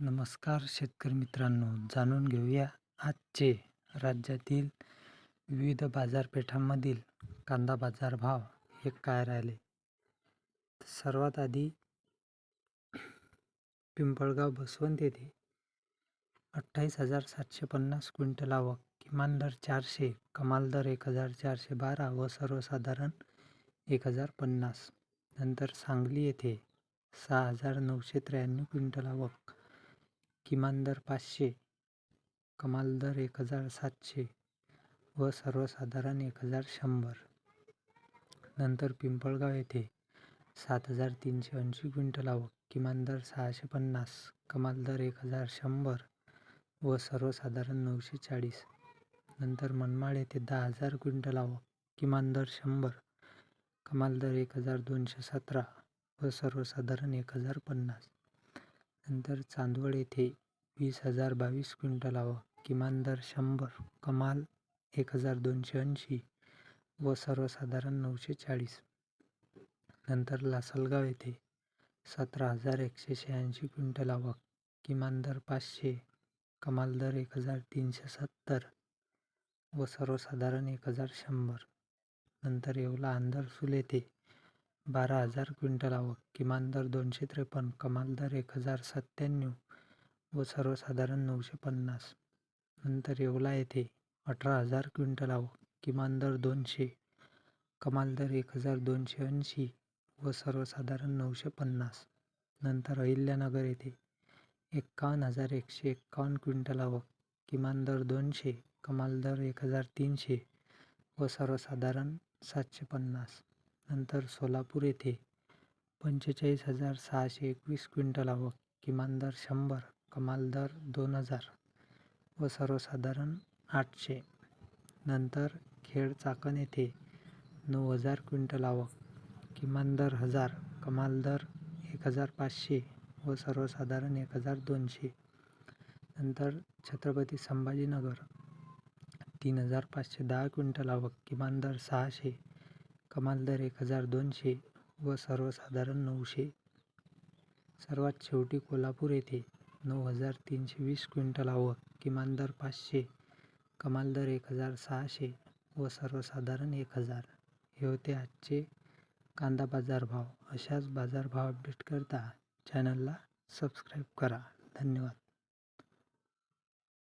नमस्कार शेतकरी मित्रांनो, जाणून घेऊया आजचे राज्यातील विविध बाजारपेठांमधील कांदा बाजार भाव हे काय राहिले. सर्वात आधी पिंपळगाव बसवंत येथे 28,750 क्विंटल आवक, किमान दर 400, कमाल दर 1,412 व सर्वसाधारण 1,050. नंतर सांगली येथे 6,993 क्विंटल आवक, किमान दर 500, कमाल दर 1,700 व सर्वसाधारण 1,100. नंतर पिंपळगाव येथे 7,380 क्विंटल आवक, किमान दर 650, कमाल दर 1,100 व सर्वसाधारण 940. नंतर मनमाड येथे 10,000 क्विंटल आवक, किमान दर 100, कमाल दर 1,217 व सर्वसाधारण 1,050. नंतर चांदवड येथे 20,022 क्विंटल आवक, किमान दर 100, कमाल 1,280 व सर्वसाधारण 940. नंतर लासलगाव येथे 17,186 क्विंटल आवक, किमान दर 500, कमाल दर 1,370 व सर्वसाधारण 1,100. नंतर येवला आंधरसुल येथे 12,000 क्विंटल आवक, किमान दर 253, कमाल दर 1,097 व सर्वसाधारण 950. नंतर येवला येथे 18,000 क्विंटल आवक, किमान दर 200, कमाल दर 1,280 व सर्वसाधारण 950. नंतर अहिल्यानगर येथे 51,151 क्विंटल आवक, किमान दर 200, कमाल दर 1,300 व सर्वसाधारण 750. नंतर सोलापूर येथे 45,621 क्विंटल आवक, किमान दर 100, कमाल दर 2,000 व सर्वसाधारण 800. नंतर खेड चाकण येथे 9,000 क्विंटल आवक, किमान दर 1,000, कमाल दर 1,500 व सर्वसाधारण 1,200. नंतर छत्रपती संभाजीनगर 3,510 क्विंटल आवक, किमान दर 600, कमाल दर 1,200 व सर्वसाधारण 900. सर्वात शेवटी कोल्हापूर येथे 9,320 क्विंटल आवक, किमान दर 500, कमाल दर 1,600 व सर्वसाधारण 1,000. हे होते आजचे कांदा बाजारभाव. अशाच बाजारभाव अपडेट करता चॅनलला सबस्क्राईब करा. धन्यवाद.